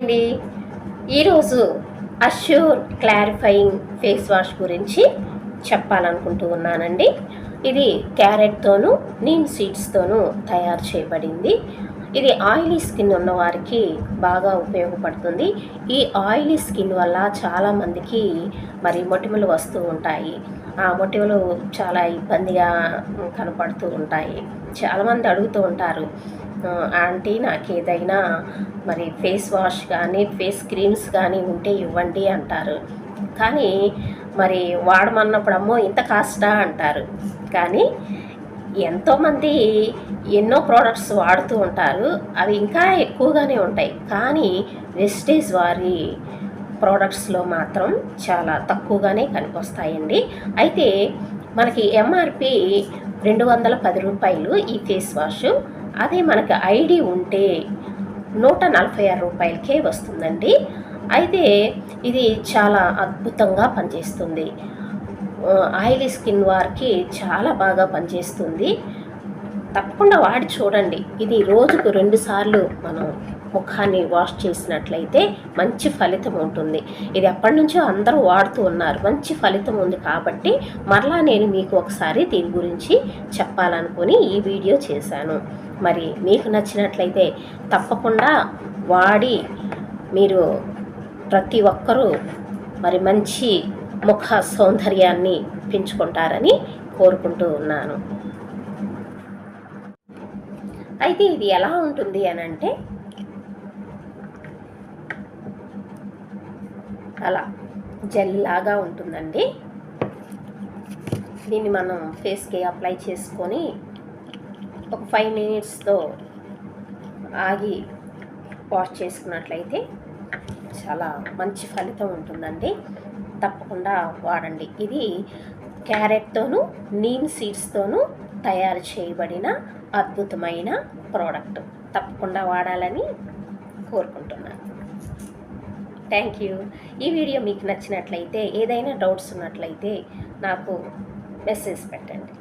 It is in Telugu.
అండి ఈరోజు అష్యూర్ క్లారిఫైయింగ్ ఫేస్ వాష్ గురించి చెప్పాలనుకుంటూ ఉన్నానండి. ఇది క్యారెట్తోనూ నీమ్ సీడ్స్తోనూ తయారు చేయబడింది. ఇది ఆయిలీ స్కిన్ ఉన్న వారికి బాగా ఉపయోగపడుతుంది. ఈ ఆయిలీ స్కిన్ వల్ల చాలామందికి మరి మొటిమలు వస్తూ ఉంటాయి. ఆ మొటిమలు చాలా ఇబ్బందిగా కనపడుతూ ఉంటాయి. చాలామంది అడుగుతూ ఉంటారు, ఆంటీ నాకు ఏదైనా మరి ఫేస్ వాష్ కానీ ఫేస్ క్రీమ్స్ కానీ ఉంటే ఇవ్వండి అంటారు. కానీ మరి వాడమన్నప్పుడు అమ్మో ఇంత కాస్టా అంటారు. కానీ ఎంతోమంది ఎన్నో ప్రోడక్ట్స్ వాడుతూ ఉంటారు, అవి ఇంకా ఎక్కువగానే ఉంటాయి. కానీ వెస్టేజ్ వారి ప్రోడక్ట్స్లో మాత్రం చాలా తక్కువగానే కనిపిస్తాయండి. అయితే మనకి ఎంఆర్పి 210 రూపాయలు ఈ ఫేస్ వాష్. అదే మనకి ఐడి ఉంటే 146 రూపాయలకే వస్తుందండి. అయితే ఇది చాలా అద్భుతంగా పనిచేస్తుంది. ఆయిలీ స్కిన్ వారికి చాలా బాగా పనిచేస్తుంది. తప్పకుండా వాడి చూడండి. ఇది రోజుకు 2 సార్లు మనం ముఖాన్ని వాష్ చేసినట్లయితే మంచి ఫలితం ఉంటుంది. ఇది ఎప్పటి నుంచో అందరూ వాడుతూ ఉన్నారు, మంచి ఫలితం ఉంది. కాబట్టి మరలా నేను మీకు ఒకసారి దీని గురించి చెప్పాలనుకుని ఈ వీడియో చేశాను. మరి మీకు నచ్చినట్లయితే తప్పకుండా వాడి మీరు ప్రతి ఒక్కరూ మరి మంచి ముఖ సౌందర్యాన్ని పెంచుకుంటారని కోరుకుంటూ ఉన్నాను. అయితే ఇది ఎలా ఉంటుంది అని అంటే, అలా జెల్ లాగా ఉంటుందండి. దీన్ని మనం ఫేస్కి అప్లై చేసుకొని ఒక 5 మినిట్స్తో ఆగి వాష్ చేసుకున్నట్లయితే చాలా మంచి ఫలితం ఉంటుందండి. తప్పకుండా వాడండి. ఇది క్యారెట్తోనూ నీమ్ సీడ్స్తోనూ తయారు చేయబడిన అద్భుతమైన ప్రోడక్ట్. తప్పకుండా వాడాలని కోరుకుంటున్నాను. Thank you. ఈ వీడియో మీకు నచ్చినట్లయితే, ఏదైనా డౌట్స్ ఉన్నట్లయితే నాకు మెసేజ్ పెట్టండి.